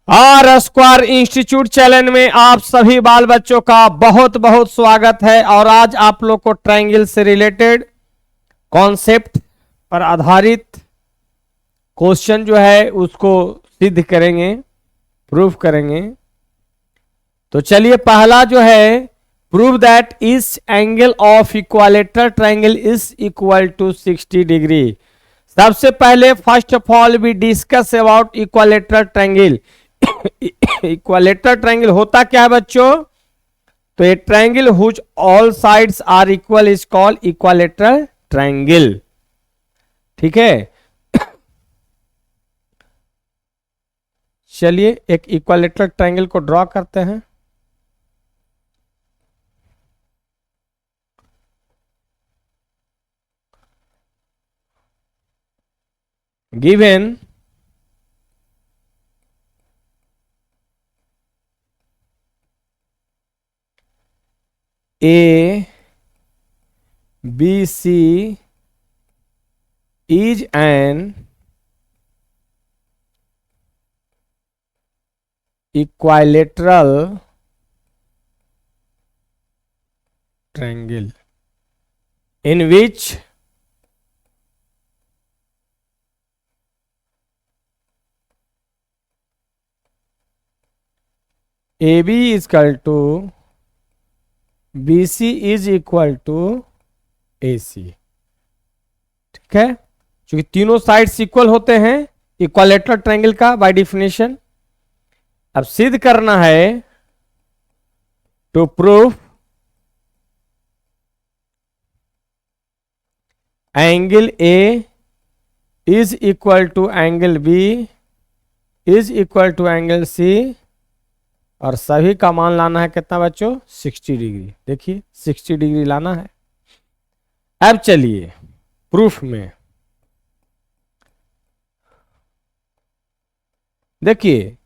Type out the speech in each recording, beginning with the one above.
Are square institute channel में आप सभी बाल बच्चों का बहुत बहुत स्वागत है। और आज आप लोग को ट्रायंगल से रिलेटेड कॉन्सेप्ट पर आधारित क्वेश्चन जो है उसको सिद्ध करेंगे, प्रूफ करेंगे। तो चलिए, पहला जो है, प्रूव दैट इस angle of equilateral triangle is equal to 60 degree. सबसे पहले first of all we discuss about equilateral triangle. Equilateral triangle होता क्या है बच्चों? तो a triangle whose all sides are equal is called equilateral triangle. ठीक है, चलिए एक इक्वालेटरल ट्रायंगल को ड्रॉ करते हैं। Given A BC is an equilateral triangle in which AB is equal to BC is equal to AC। ठीक है, क्योंकि तीनों साइड्स इक्वल होते हैं इक्वालेटरल ट्रायंगल का बाय डेफिनेशन। अब सिद्ध करना है, to proof angle A is equal to angle B is equal to angle C, और सभी का मान लाना है कितना बच्चों? 60 डिग्री। देखिए 60 डिग्री लाना है। अब चलिए प्रूफ में देखिए,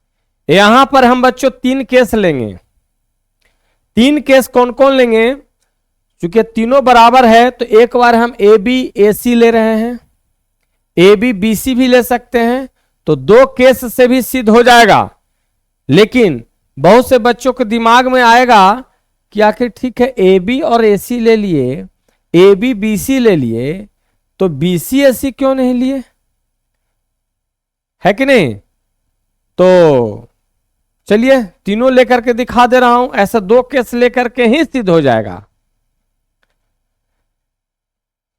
यहां पर हम बच्चों तीन केस लेंगे। तीन केस कौन कौन लेंगे? क्योंकि तीनों बराबर है तो एक बार हम ए बी ए सी ले रहे हैं, ए बी बी सी भी ले सकते हैं, तो दो केस से भी सिद्ध हो जाएगा। लेकिन बहुत से बच्चों के दिमाग में आएगा कि आखिर ठीक है, ए बी और ए सी ले लिए, ए बी बी सी ले लिए, तो बी सी ए सी क्यों नहीं लिए? है कि नहीं? तो चलिए तीनों लेकर के दिखा दे रहा हूं। ऐसा दो केस लेकर के ही सिद्ध हो जाएगा।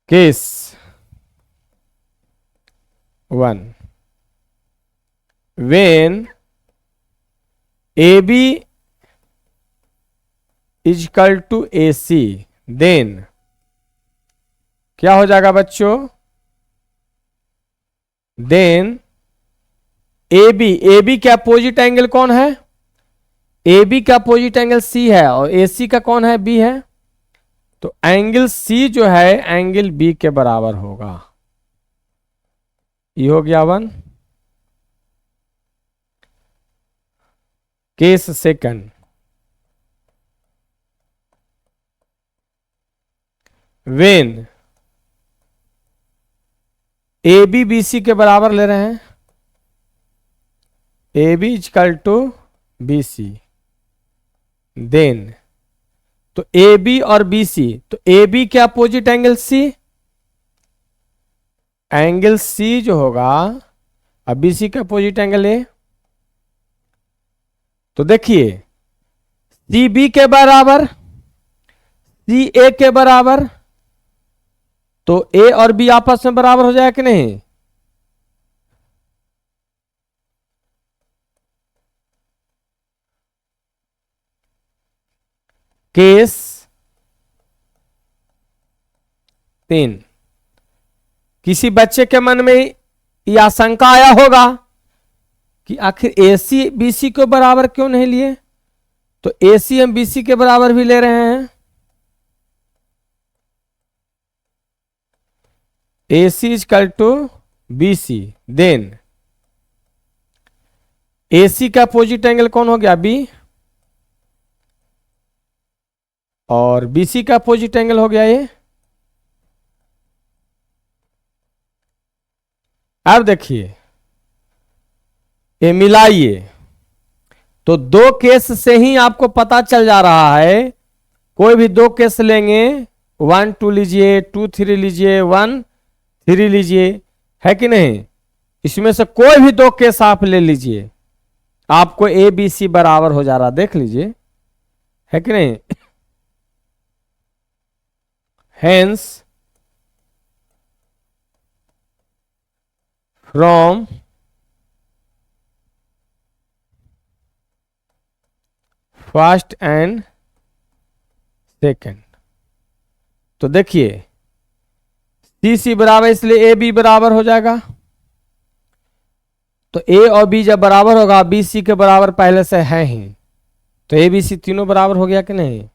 Case 1, when AB is equal to AC, then क्या हो जाएगा बच्चों? देन AB का अपोजिट एंगल कौन है? AB का अपोजिट एंगल C है और AC का कौन है? B है। तो एंगल C जो है एंगल B के बराबर होगा। ये हो गया 1। Case second, when AB BC के बराबर ले रहे हैं, AB is equal to BC, then तो AB और BC, तो AB के opposite angle C, angle C जो होगा, अब BC का अपोजिट एंगल A। तो देखिए CB के बराबर, CA के बराबर, तो A और B आपस में बराबर हो जाएगा कि नहीं? केस 3, किसी बच्चे के मन में यह आशंका आया होगा कि आखिर AC BC को बराबर क्यों नहीं लिए? तो AC हम BC के बराबर भी ले रहे हैं। AC is equal to BC, then AC का अपोजिट एंगल कौन हो गया? B, और BC का अपोजिट एंगल हो गया A। अब देखिए ये मिलाइए, तो दो केस से ही आपको पता चल जा रहा है, कोई भी दो केस लेंगे, 1 2 लीजिए, 2 3 लीजिए, 1 3 लीजिए, है कि नहीं। इसमें से कोई भी दो केस आप ले लीजिए, आपको ए बी सी बराबर हो जा रहा, देख लीजिए, है कि नहीं। Hence from first and second, तो देखिए सी सी बराबर, इसलिए ए बी बराबर हो जाएगा। तो ए और बी जब बराबर होगा, बी सी के बराबर पहले से है ही, तो ए बी सी तीनों बराबर हो गया कि नहीं।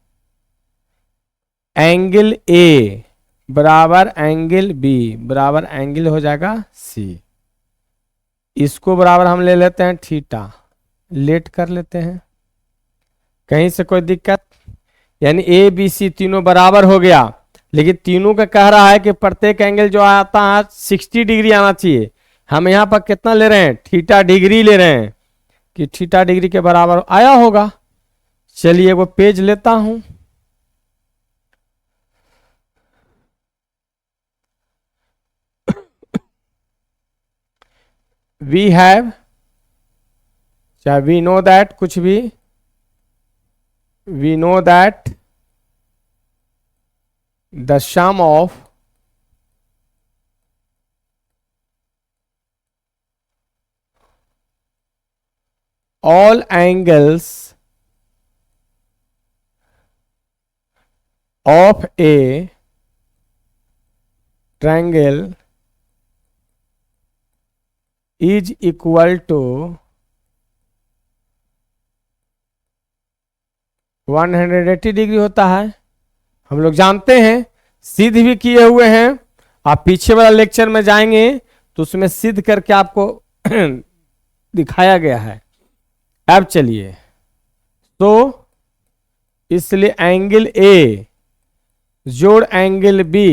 एंगल ए बराबर एंगल बी बराबर एंगल हो जाएगा सी। इसको बराबर हम ले लेते हैं थीटा, लेट कर लेते हैं, कहीं से कोई दिक्कत, यानी ए बी सी तीनों बराबर हो गया। लेकिन तीनों का कह रहा है कि प्रत्येक एंगल जो आता है 60 डिग्री आना चाहिए। हम यहां पर कितना ले रहे हैं, थीटा डिग्री ले रहे हैं, कि थीटा डिग्री के बराबर आया होगा। चलिए वो पेज लेता हूं, वी हैव, चाहे वी नो दैट, कुछ भी, we know that the sum of all angles of a triangle is equal to 180 degree होता है। हम लोग जानते हैं, सिद्ध भी किए हुए हैं, आप पीछे वाला लेक्चर में जाएंगे तो उसमें सिद्ध करके आपको दिखाया गया है। अब चलिए, तो इसलिए एंगल ए जोड़ angle B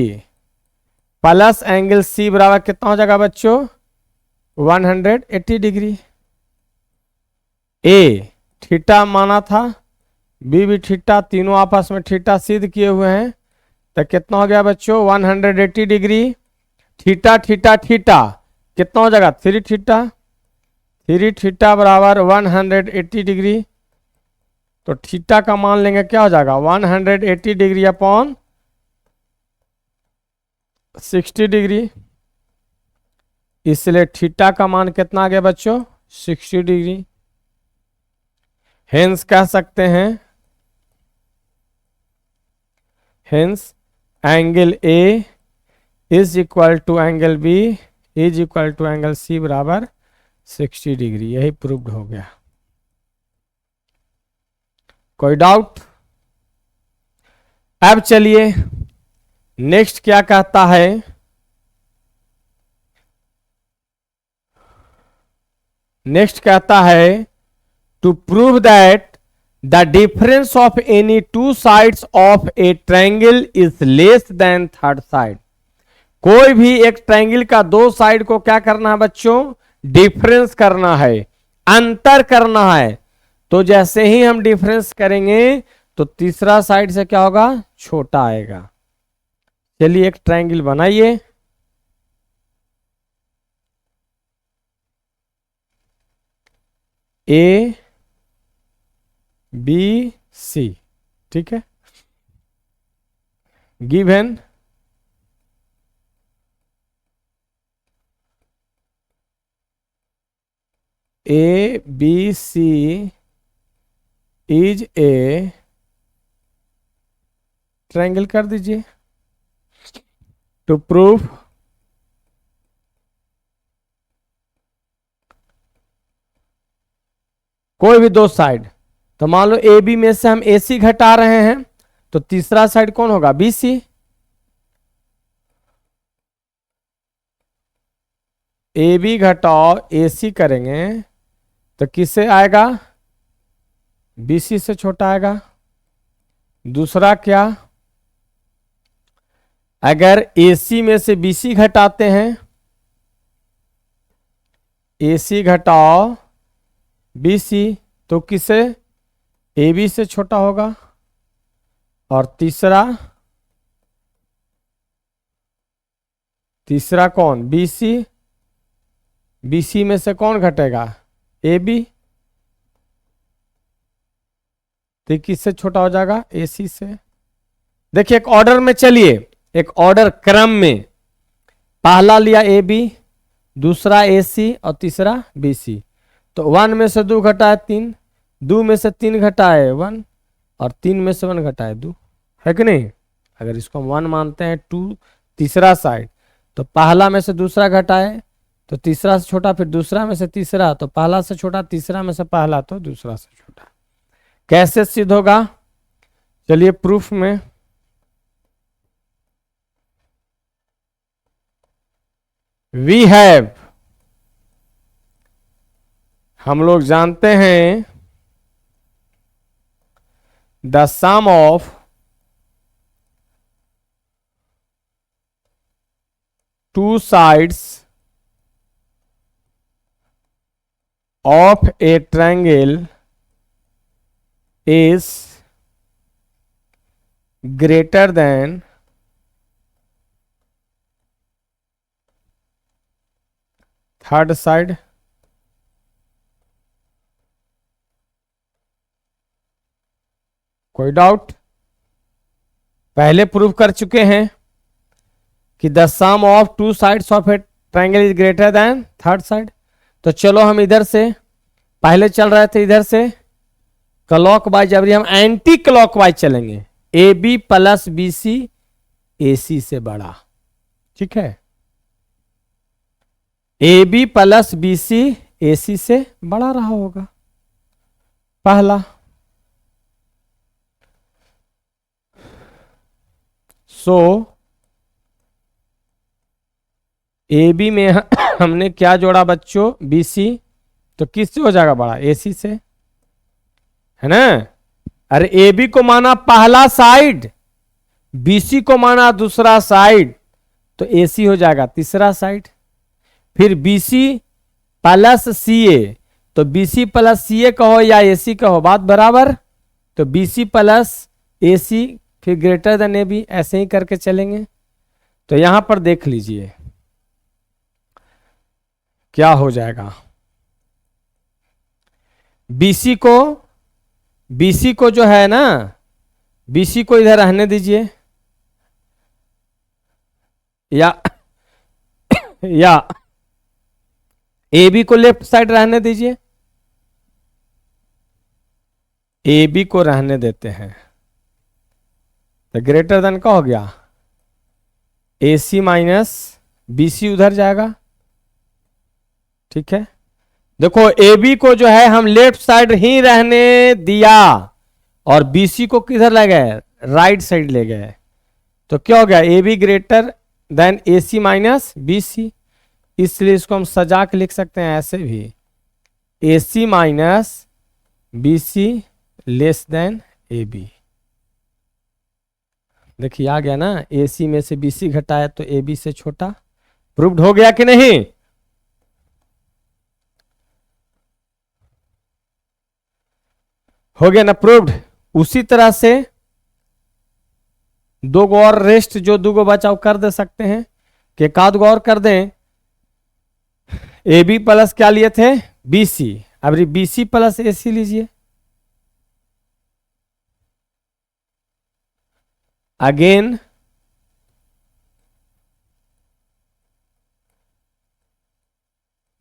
plus angle C बराबर कितना हो जाएगा बच्चों, 180 डिग्री। ए थीटा माना था, बी भी थीटा, तीनों आपस में थीटा सिद्ध किए हुए हैं, तो कितना हो गया बच्चों, 180 डिग्री। थीटा थीटा थीटा कितना हो जाएगा, 3 थीटा, 3 थीटा बराबर 180 डिग्री। तो थीटा का मान लेंगे, क्या हो जाएगा, 180 डिग्री अपॉन 60 डिग्री। इसलिए थीटा का मान कितना आ गया बच्चों, 60 डिग्री। हेंस कह सकते हैं, hence angle A is equal to angle B is equal to angle C बराबर 60 डिग्री। यही प्रूव्ड हो गया। कोई डाउट। अब चलिए नेक्स्ट क्या कहता है, नेक्स्ट कहता है to prove that the difference of any two sides of a triangle is less than third side. कोई भी एक ट्रायंगल का दो साइड को क्या करना है बच्चों, डिफरेंस करना है, अंतर करना है। तो जैसे ही हम डिफरेंस करेंगे तो तीसरा साइड से क्या होगा, छोटा आएगा। चलिए एक ट्रायंगल बनाइए, ए बी सी, ठीक है, given A B C is a triangle कर दीजिए। टू प्रूव कोई भी दो साइड, तो मान लो ए बी में से हम ए सी घटा रहे हैं, तो तीसरा साइड कौन होगा, बी सी। ए बी घटाओ ए सी करेंगे तो किससे आएगा, बी सी से छोटा आएगा। दूसरा क्या, अगर ए सी में से बी सी घटाते हैं, ए सी घटाओ बी सी, तो किसे, ए बी से छोटा होगा। और तीसरा कौन, बी सी। बी सी में से कौन घटेगा, ए बी। तो किससे छोटा हो जाएगा, ए सी से। देखिए एक ऑर्डर में चलिए, एक ऑर्डर क्रम में, पहला लिया ए बी, दूसरा ए सी और तीसरा बी सी। तो 1 में से 2 घटा है 3, 2 में से 3 घटा है 1, और 3 में से 1 घटा है 2, है कि नहीं। अगर इसको हम 1 मानते हैं, 2 तीसरा साइड, तो पहला में से दूसरा घटा है तो तीसरा से छोटा, फिर दूसरा में से तीसरा तो पहला से छोटा, तीसरा में से पहला तो दूसरा से छोटा। कैसे सिद्ध होगा, चलिए प्रूफ में। वी हैव, हम लोग जानते हैं, the sum of two sides of a triangle is greater than third side। कोई डाउट, पहले प्रूव कर चुके हैं कि the sum of two sides of a triangle is greater than third side. तो चलो हम इधर से, पहले चल रहे थे इधर से क्लॉक वाइज, अभी हम एंटी क्लॉक वाइज चलेंगे। A B plus B C A C से बड़ा, ठीक है। A B plus B C A C से बड़ा रहा होगा पहला। सो ए बी में हमने क्या जोड़ा बच्चों, बी सी, तो किससे हो जाएगा बड़ा, ए सी से, है ना। अरे ए बी को माना पहला साइड, बी सी को माना दूसरा साइड, तो ए सी हो जाएगा तीसरा साइड। फिर बी सी प्लस सी ए, तो बी सी प्लस सी ए कहो या ए सी कहो, बात बराबर। तो बी सी प्लस ए सी फिर ग्रेटर देन ए बी, ऐसे ही करके चलेंगे। तो यहां पर देख लीजिए क्या हो जाएगा। बीसी को जो है ना, बीसी को इधर रहने दीजिए, या ए बी को लेफ्ट साइड रहने दीजिए, ए बी को रहने देते हैं। तो ग्रेटर देन का हो गया, ए सी माइनस बी सी उधर जाएगा, ठीक है। देखो ए बी को जो है हम लेफ्ट साइड ही रहने दिया, और बी सी को किधर ले गए, राइट साइड ले गए। तो क्या हो गया, A B greater than A C minus B C. इसलिए इसको हम सजा के लिख सकते हैं ऐसे भी, A C minus B C less than A B. देखिए आ गया ना, ए सी में से बी सी घटाया तो ए बी से छोटा। प्रूव्ड हो गया कि नहीं, हो गया ना प्रूव्ड। उसी तरह से दो गो और रेस्ट, जो दो गो बचाव कर दे सकते हैं, कि एक आध गो और कर दें। ए बी प्लस क्या लिए थे, बी सी, अब बी सी प्लस ए सी लीजिए। अगेन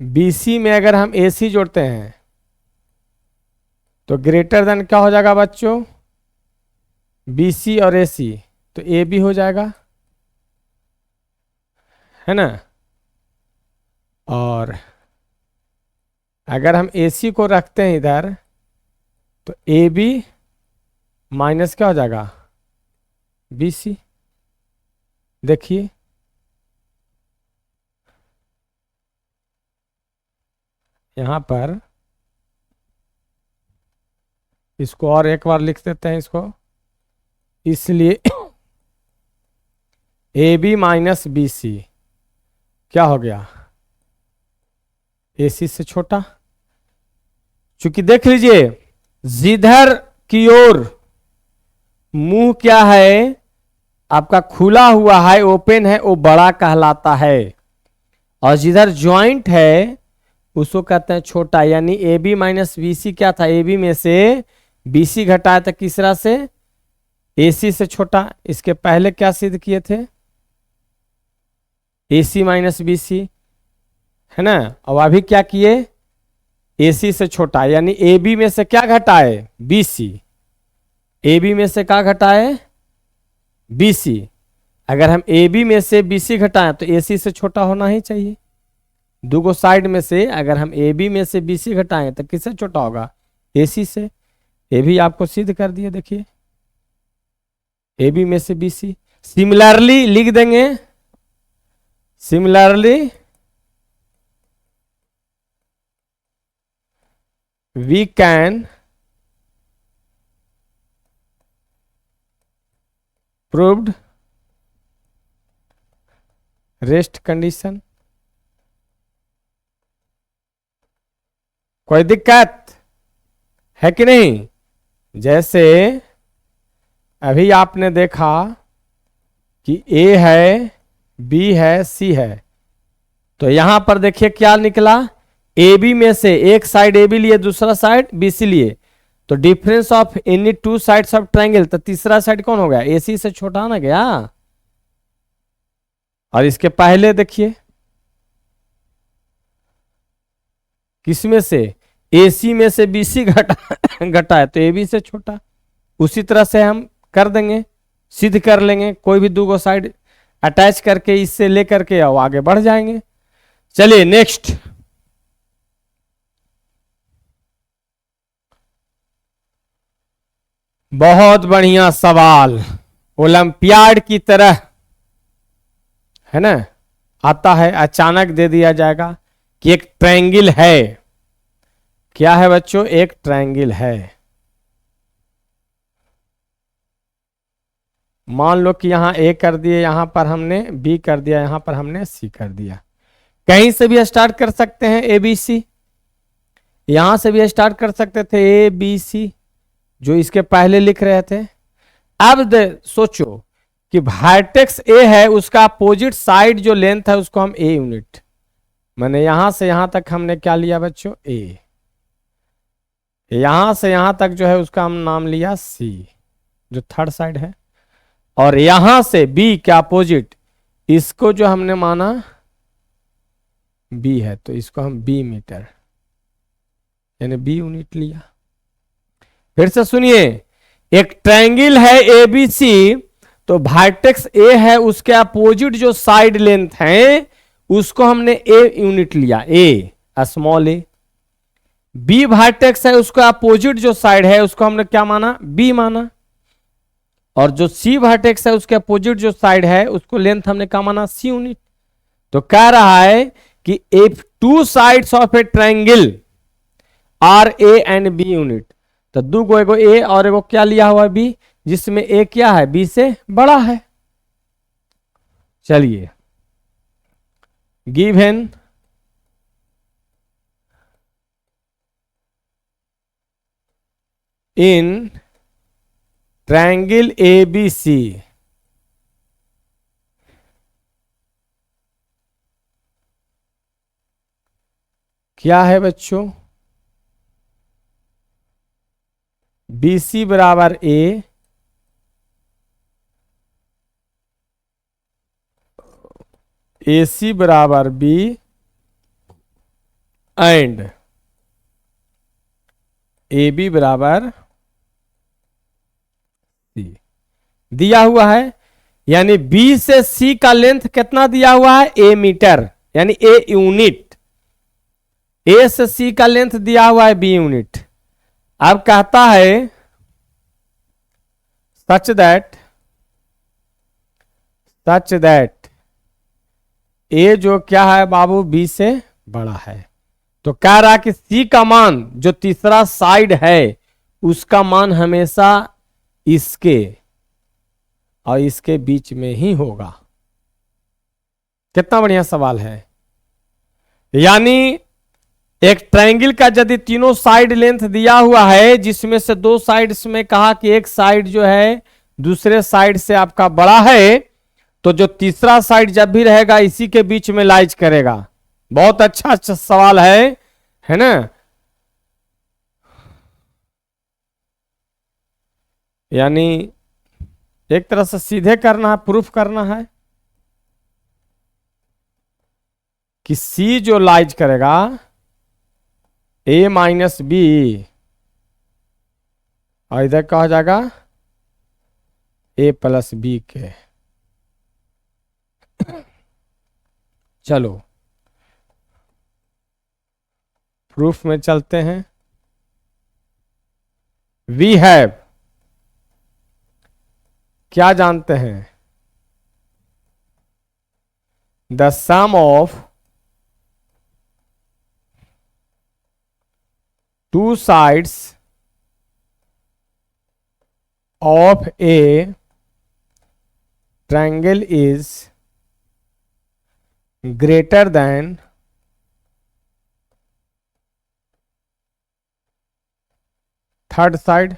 बी सी में अगर हम ए सी जोड़ते हैं तो ग्रेटर देन क्या हो जाएगा बच्चों, बी सी और ए सी, तो ए बी हो जाएगा, है ना। और अगर हम ए सी को रखते हैं इधर, तो ए बी माइनस क्या हो जाएगा, बी सी। देखिए यहां पर इसको और एक बार लिख देते हैं इसको, इसलिए A B minus B C क्या हो गया, ए सी से छोटा। चूंकि देख लीजिए जिधर की ओर मुंह क्या है आपका खुला हुआ है, ओपन है, वो बड़ा कहलाता है। और जिधर ज्वाइंट है उसको कहते हैं छोटा। यानी A B minus B C क्या था, ए बी में से बी सी घटाया था किसरा से, ए सी से छोटा। इसके पहले क्या सिद्ध किए थे, ए सी माइनस बी सी, है ना। अब अभी क्या किए, ए सी से छोटा, यानी ए बी में से क्या घटाए, बी सी। ए बी में से क्या घटाए, बी सी। अगर हम ए बी में से बी सी घटाएं तो ए सी से छोटा होना ही चाहिए। दोगो साइड में से अगर हम ए बी में से बी सी घटाएं तो किससे छोटा होगा, ए सी से। ये भी आपको सिद्ध कर दिए, देखिए ए बी में से बी सी। सिमिलरली लिख देंगे, similarly we can proved rest condition. कोई दिक्कत है कि नहीं। जैसे अभी आपने देखा कि ए है, बी है, सी है, तो यहां पर देखिए क्या निकला, ए बी में से एक साइड ए बी लिए, दूसरा साइड बी सी लिए, तो difference of any two sides of triangle, तो तीसरा साइड कौन हो गया, ए सी से छोटा ना गया। और इसके पहले देखिए किसमें से, AC में से BC घटा है तो AB से छोटा। उसी तरह से हम कर देंगे, सिद्ध कर लेंगे, कोई भी दो साइड अटैच करके इससे लेकर के और आगे बढ़ जाएंगे। चलिए नेक्स्ट, बहुत बढ़िया सवाल, ओलंपियाड की तरह है ना, आता है, अचानक दे दिया जाएगा कि एक ट्रायंगल है। क्या है बच्चों, एक ट्रायंगल है। मान लो कि यहां ए कर दिए, यहां पर हमने बी कर दिया, यहां पर हमने सी कर दिया। कहीं से भी स्टार्ट कर सकते हैं ए बी सी, यहां से भी स्टार्ट कर सकते थे ए बी सी, जो इसके पहले लिख रहे थे। अब सोचो कि वर्टेक्स ए है, उसका अपोजिट साइड जो लेंथ है उसको हम ए यूनिट, मैंने यहां से यहां तक हमने क्या लिया बच्चों, ए। यहां से यहां तक जो है उसका हम नाम लिया सी, जो थर्ड साइड है। और यहां से बी के अपोजिट, इसको जो हमने माना बी है, तो इसको हम बी मीटर यानी बी यूनिट लिया। फिर से सुनिए, एक ट्रायंगल है एबीसी, तो वर्टेक्स ए है, उसके अपोजिट जो साइड लेंथ है उसको हमने ए यूनिट लिया, ए स्मॉल ए। बी वर्टेक्स है, उसका अपोजिट जो साइड है उसको हमने क्या माना, बी माना। और जो सी वर्टेक्स है उसके अपोजिट जो साइड है उसको लेंथ हमने क्या माना, सी यूनिट। तो कह रहा है कि if two sides of a triangle are A and B unit, तो दो गो, एगो ए और एगो क्या लिया हुआ है बी, जिसमें ए क्या है, बी से बड़ा है। चलिए, गिवन इन ट्रायंगल एबीसी क्या है बच्चों, BC बराबर ए, AC बराबर बी एंड AB बराबर सी दिया हुआ है। यानी B से C का लेंथ कितना दिया हुआ है, ए मीटर यानी ए यूनिट। ए से C का लेंथ दिया हुआ है बी यूनिट। अब कहता है सच दैट ए जो क्या है बाबू, बी से बड़ा है। तो कह रहा कि सी का मान जो तीसरा साइड है उसका मान हमेशा इसके और इसके बीच में ही होगा। कितना बढ़िया सवाल है। यानी एक ट्रायंगल का यदि तीनों साइड लेंथ दिया हुआ है, जिसमें से दो साइड्स में कहा कि एक साइड जो है दूसरे साइड से आपका बड़ा है, तो जो तीसरा साइड जब भी रहेगा इसी के बीच में लाइज करेगा। बहुत अच्छा सवाल है ना। यानी एक तरह से सीधे करना है, प्रूफ करना है कि सी जो लाइज करेगा ए माइनस बी, और इधर क्या हो जाएगा ए प्लस बी के। चलो प्रूफ में चलते हैं। वी हैव, क्या जानते हैं, the sum of two sides of a triangle is greater than third side.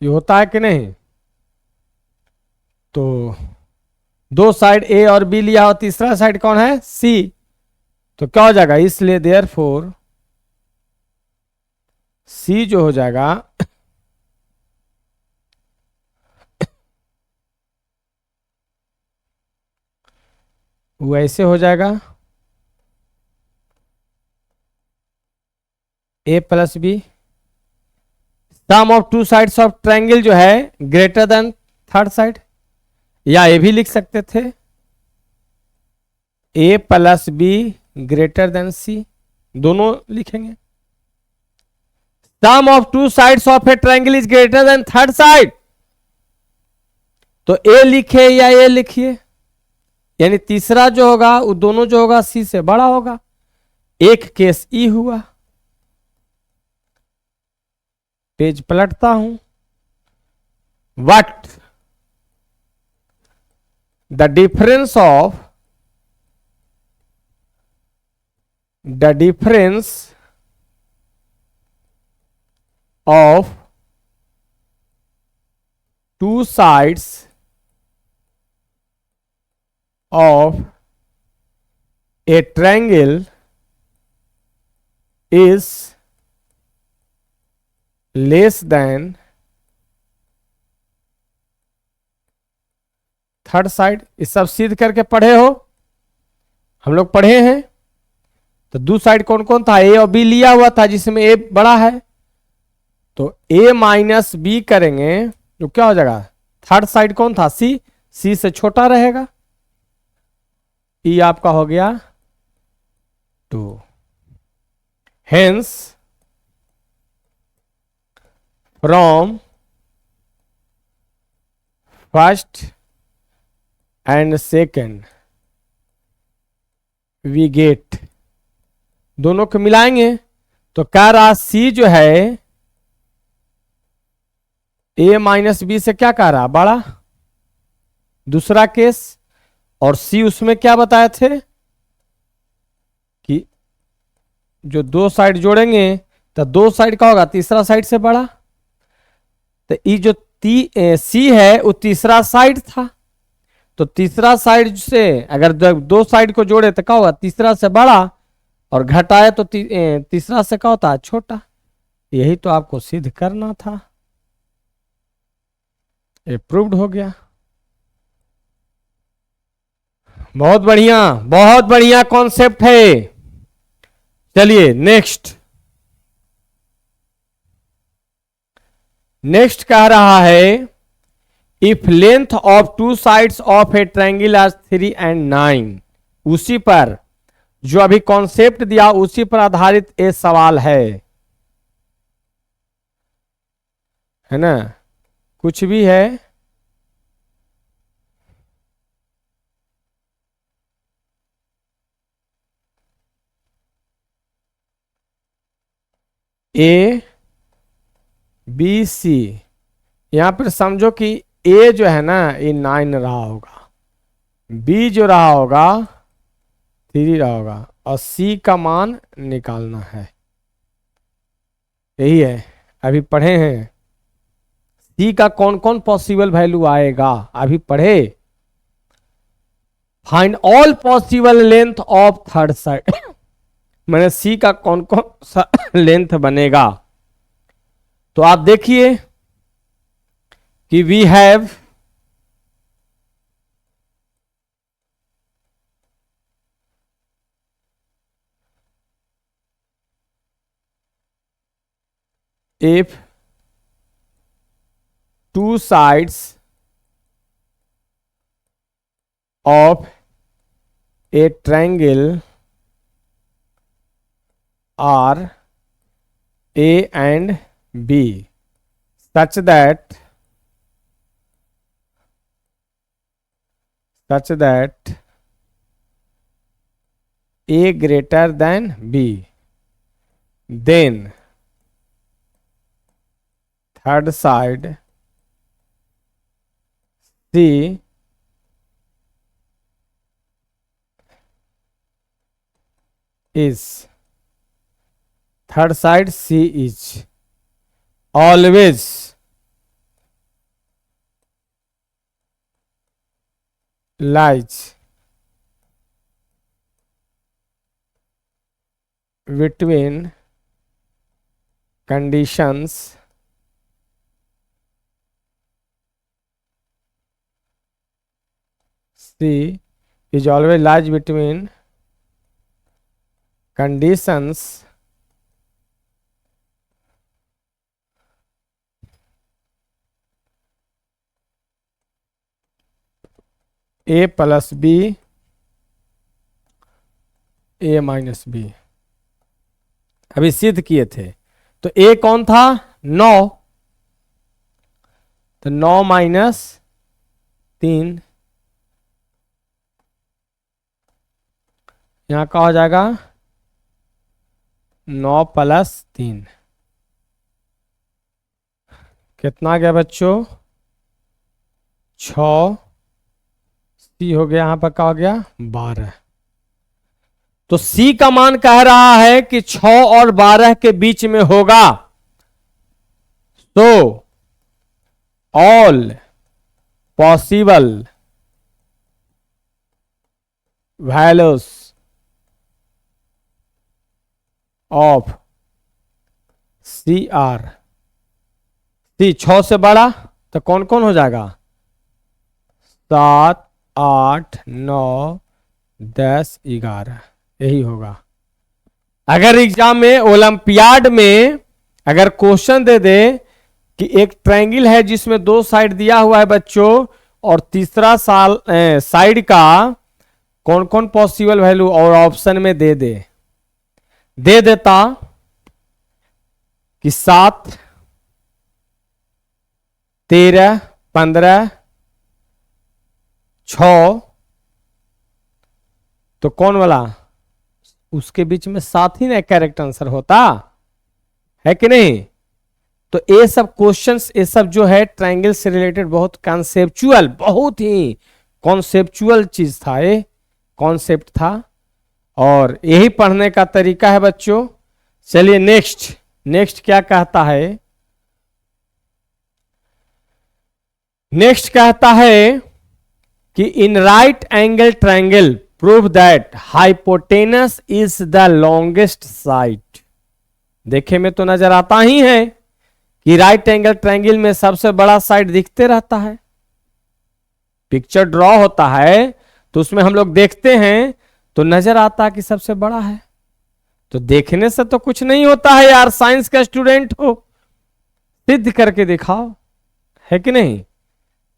ये होता है कि नहीं? तो दो साइड ए और बी लिया और तीसरा साइड कौन है, सी, तो क्या हो जाएगा, इसलिए देयरफॉर सी जो हो जाएगा वो ऐसे हो जाएगा A plus B, sum of two sides of triangle जो है ग्रेटर देन थर्ड साइड, या ये भी लिख सकते थे A plus B greater than C, दोनों लिखेंगे। Sum of two sides of a triangle is greater than third side, तो ए लिखे या ए लिखिए, यानी तीसरा जो होगा वो दोनों जो होगा सी से बड़ा होगा। एक केस ई हुआ। पेज पलटता हूं। What the difference of two sides of a triangle is less than third side. इस सब सिद्ध करके पढ़े हो, हम लोग पढ़े हैं। तो दो साइड कौन कौन था, ए और बी लिया हुआ था, जिसमें ए बड़ा है, तो ए माइनस बी करेंगे तो क्या हो जाएगा, थर्ड साइड कौन था, सी, सी से छोटा रहेगा, ई आपका हो गया 2। Hence from first and second we get, दोनों को मिलाएंगे तो क्या रहा, सी जो है ए माइनस बी से क्या कह रहा, बड़ा, दूसरा केस, और सी उसमें क्या बताए थे कि जो दो साइड जोड़ेंगे तो दो साइड का होगा तीसरा साइड से बड़ा, तो ये जो सी है वो तीसरा साइड था, तो तीसरा साइड से अगर दो साइड को जोड़े तो क्या होगा, तीसरा से बड़ा, और घटाए तो तीसरा से क्या होता है, छोटा। यही तो आपको सिद्ध करना था, ये प्रूव्ड हो गया। बहुत बढ़िया कॉन्सेप्ट है। चलिए नेक्स्ट कह रहा है, if length of two sides of a triangle are 3 and 9, उसी पर जो अभी कॉन्सेप्ट दिया उसी पर आधारित ये सवाल है ना, कुछ भी है। ए बी सी, यहां पर समझो कि ए जो है ना ये 9 रहा होगा, बी जो रहा होगा 3 रहा होगा और सी का मान निकालना है। यही है, अभी पढ़े हैं सी का कौन कौन पॉसिबल वैल्यू आएगा, अभी पढ़े। Find all possible length of third side मैंने सी का कौन कौन सा लेंथ बनेगा। तो आप देखिए कि we have if two sides of a triangle are A and B such that A greater than B, then third side C is always lies between conditions C is always lies between conditions A plus B, A minus B. अभी सिद्ध किए थे तो A कौन था 9, तो 9 minus 3 यहां का हो जाएगा 9 प्लस 3 कितना गया बच्चों 6, सी हो गया यहां पर क्या हो गया 12। तो सी का मान कह रहा है कि 6 और 12 के बीच में होगा। तो all possible values of C are C 6 से बड़ा तो कौन कौन हो जाएगा 7, 8, 9, 10, 11 यही होगा। अगर एग्जाम में ओलंपियाड में अगर क्वेश्चन दे दे कि एक ट्रायंगल है जिसमें 2 साइड दिया हुआ है बच्चों और तीसरा साइड का कौन कौन पॉसिबल वैल्यू और ऑप्शन में दे देता कि 7, 13, 15, 6 तो कौन वाला उसके बीच में 7 ही ना करेक्ट आंसर होता है कि नहीं। तो ये सब क्वेश्चंस ये सब जो है ट्रायंगल से रिलेटेड बहुत कॉन्सेप्चुअल बहुत ही कॉन्सेप्चुअल चीज था, ये कॉन्सेप्ट था और यही पढ़ने का तरीका है बच्चों। चलिए नेक्स्ट क्या कहता है, नेक्स्ट कहता है कि in right angle triangle prove that hypotenuse is the longest side. देखे में तो नजर आता ही है कि राइट एंगल ट्रायंगल में सबसे बड़ा साइड दिखते रहता है, पिक्चर ड्रॉ होता है तो उसमें हम लोग देखते हैं तो नजर आता है कि सबसे बड़ा है। तो देखने से तो कुछ नहीं होता है यार, साइंस का स्टूडेंट हो सिद्ध करके दिखाओ, है कि नहीं।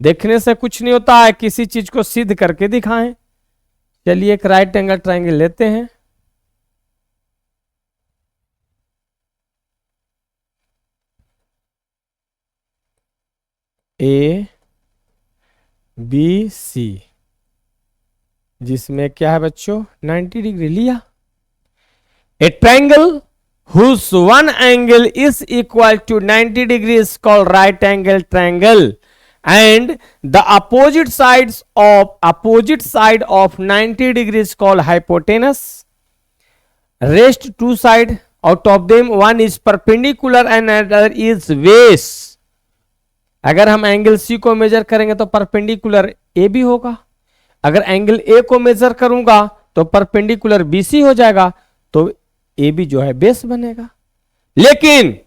देखने से कुछ नहीं होता है, किसी चीज को सिद्ध करके दिखाएं। चलिए एक राइट एंगल ट्रायंगल लेते हैं। ए बी सी जिसमें क्या है बच्चों 90 डिग्री लिया। ए triangle whose one angle is equal to 90 degree is called right angle triangle and the opposite side of 90 degrees called hypotenuse. Rest two side, out of them one is perpendicular and another is base. अगर हम angle C को major करेंगे तो perpendicular A B होगा, अगर angle A को major करूंगा तो परपेंडिकुलर बी सी हो जाएगा, तो ए बी जो है बेस बनेगा। लेकिन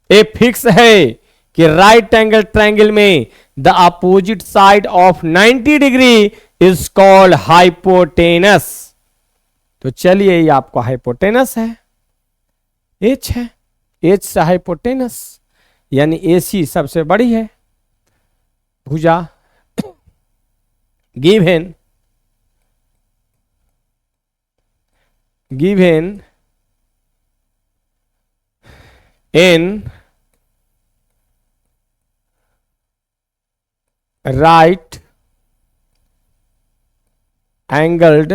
ए फिक्स है कि राइट एंगल ट्रायंगल में the opposite side of 90 degree is called hypotenuse. तो चलिए ये आपको हाइपोटेनस है, एच है, एच से हाइपोटेनस यानी एसी सबसे बड़ी है भुजा। Given in right angled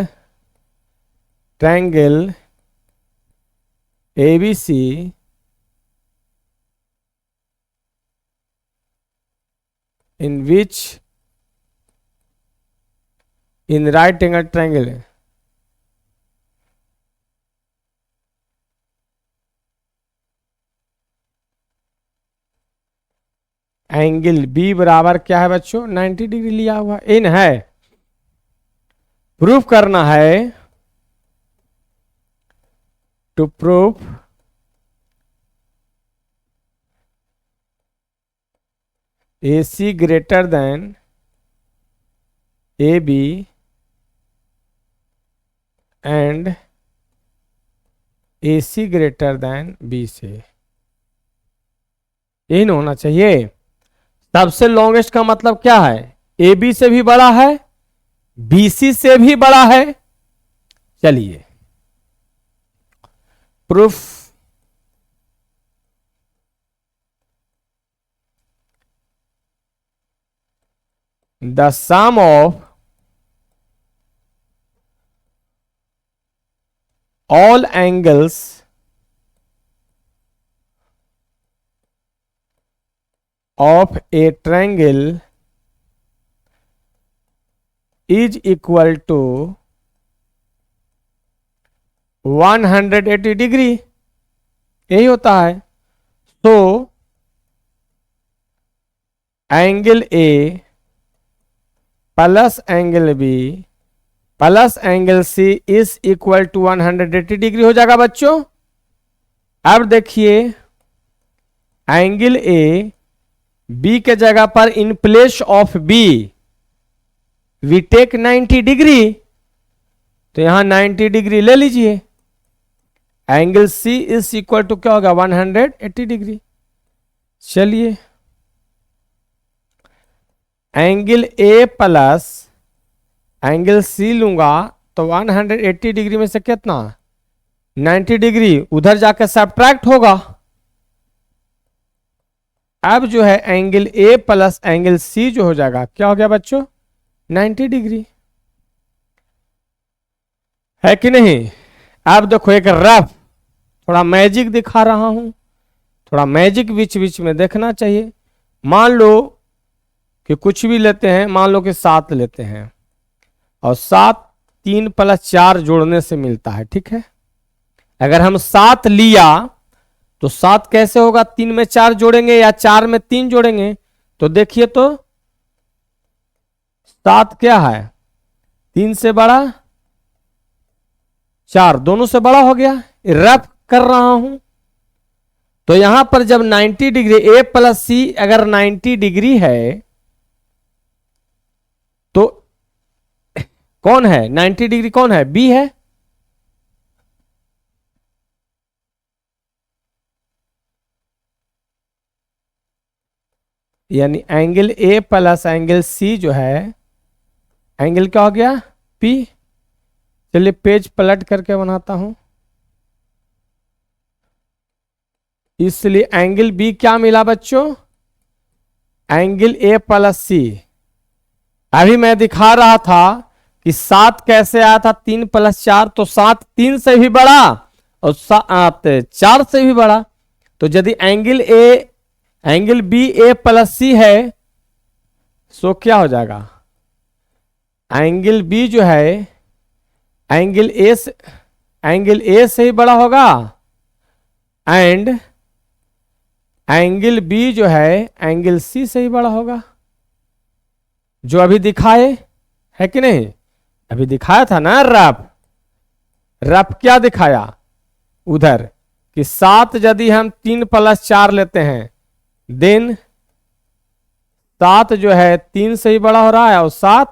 triangle ABC in which in right angle triangle angle B बराबर क्या है बच्चों 90 डिग्री लिया हुआ इन है। प्रूफ करना है, to proof AC greater than AB and AC greater than B से, यही ना होना चाहिए। सबसे लॉन्गेस्ट का मतलब क्या है, ए बी से भी बड़ा है, BC से भी बड़ा है। चलिए proof, the sum of all angles of a triangle is equal to 180 degree, यही होता है। तो angle A plus angle B plus angle C is equal to 180 degree हो जाएगा बच्चों। अब देखिए एंगल ए बी के जगह पर in place of B we take 90 degree, तो यहां 90 डिग्री ले लीजिए। Angle C is equal to क्या होगा 180 डिग्री। चलिए angle A plus angle C लूंगा तो 180 डिग्री में से कितना 90 डिग्री उधर जाकर सब्ट्रैक्ट होगा। अब जो है angle A plus angle C जो हो जाएगा क्या हो गया बच्चों 90 डिग्री, है कि नहीं। अब देखो एक रफ थोड़ा मैजिक दिखा रहा हूं, थोड़ा मैजिक बीच बीच में देखना चाहिए। मान लो कि कुछ भी लेते हैं, मान लो कि 7 लेते हैं और 7 3 + 4 जोड़ने से मिलता है, ठीक है। अगर हम 7 लिया तो 7 कैसे होगा, 3 में 4 जोड़ेंगे या 4 में 3 जोड़ेंगे। तो देखिए तो 7 क्या है 3 से बड़ा 4 दोनों से बड़ा हो गया, रफ कर रहा हूं। तो यहां पर जब 90 डिग्री ए प्लस सी अगर 90 डिग्री है तो कौन है 90 डिग्री, कौन है बी है। यानी angle A plus angle C जो है एंगल क्या हो गया पी। चलिए पेज पलट करके बनाता हूं। इसलिए एंगल बी क्या मिला बच्चों एंगल ए प्लस सी। अभी मैं दिखा रहा था कि 7 कैसे आया था 3 + 4, तो 7 3 से भी बड़ा और 4 से भी बड़ा। तो यदि एंगल बी ए प्लस सी है सो क्या हो जाएगा, एंगल बी जो है एंगल ए से ही बड़ा होगा एंड एंगल बी जो है एंगल सी से ही बड़ा होगा, जो अभी दिखाए है कि नहीं, अभी दिखाया था ना रफ क्या दिखाया उधर कि 7 यदि हम 3 + 4 लेते हैं देन 7 जो है 3 से ही बड़ा हो रहा है और 7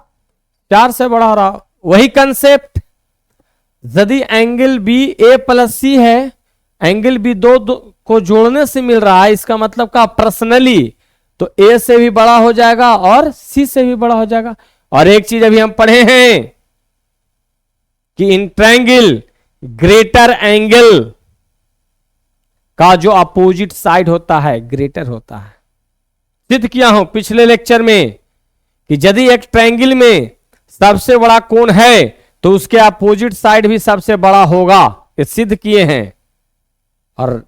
4 से बड़ा हो रहा है। वही कंसेप्ट यदि एंगल बी ए + सी है, एंगल बी दो को जोड़ने से मिल रहा है, इसका मतलब का पर्सनली तो ए से भी बड़ा हो जाएगा और सी से भी बड़ा हो जाएगा। और एक चीज अभी हम पढ़े हैं कि इन ट्रायंगल ग्रेटर एंगल का जो अपोजिट साइड होता है ग्रेटर होता है। सिद्ध किया हूं पिछले लेक्चर में कि यदि एक ट्रायंगल में सबसे बड़ा कोण है तो उसके अपोजिट साइड भी सबसे बड़ा होगा, ये सिद्ध किए हैं। और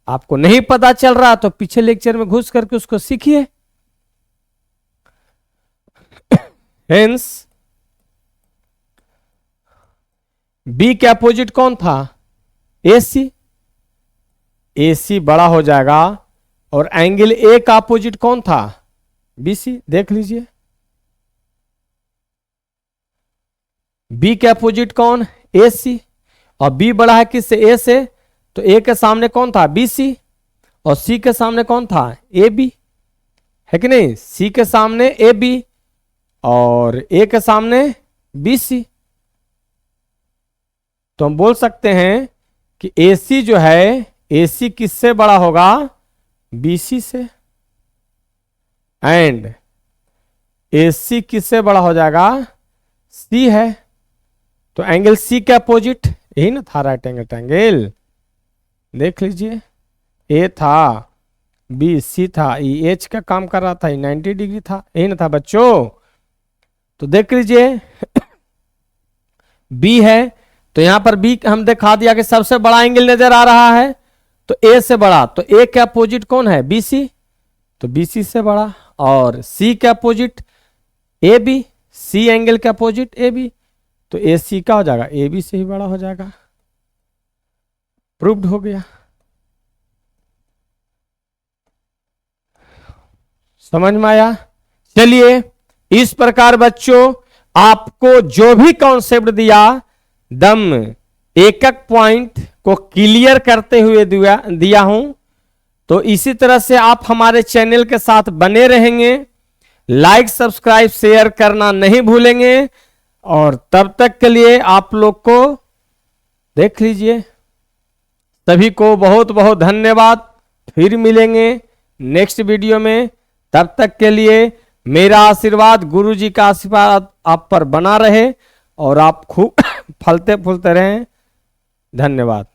आपको नहीं पता चल रहा तो पिछले लेक्चर में घुस करके उसको सीखिए। हेंस बी के अपोजिट कौन था, ए सी, ए सी बड़ा हो जाएगा और एंगल ए का अपोजिट कौन था, बी सी। देख लीजिए बी के अपोजिट कौन, ए सी, और बी बड़ा है किससे, ए से, तो ए के सामने कौन था, बी सी, और सी के सामने कौन था, ए बी, है कि नहीं। सी के सामने ए बी और ए के सामने बी सी। तो हम बोल सकते हैं कि ए सी जो है, ए सी किससे बड़ा होगा, बी सी से, एंड ए सी किससे बड़ा हो जाएगा, सी है। तो एंगल सी के अपोजिट यही ना था, राइट एंगल ट्रायंगल। देख लीजिए ए था, बी सी था, ई एच का काम कर रहा था, 90 डिग्री था, यही ना था बच्चों। तो देख लीजिए बी है तो यहां पर बी हम दिखा दिया कि सबसे बड़ा एंगल नजर आ रहा है, तो ए से बड़ा, तो ए के अपोजिट कौन है, बी सी, तो बी सी से बड़ा, और सी के opposite A B, C angle के अपोजिट ए बी, तो ए सी का हो जाएगा, ए बी से ही बड़ा हो जाएगा। प्रूव्ड हो गया। समझ में आया। चलिए इस प्रकार बच्चों आपको जो भी कॉन्सेप्ट दिया दम एक एक पॉइंट को क्लियर करते हुए दिया हूं। तो इसी तरह से आप हमारे चैनल के साथ बने रहेंगे, लाइक सब्सक्राइब शेयर करना नहीं भूलेंगे। और तब तक के लिए आप लोग को देख लीजिए, सभी को बहुत बहुत धन्यवाद। फिर मिलेंगे नेक्स्ट वीडियो में, तब तक के लिए मेरा आशीर्वाद, गुरु जी का आशीर्वाद आप पर बना रहे और आप खूब फलते फूलते रहें। धन्यवाद।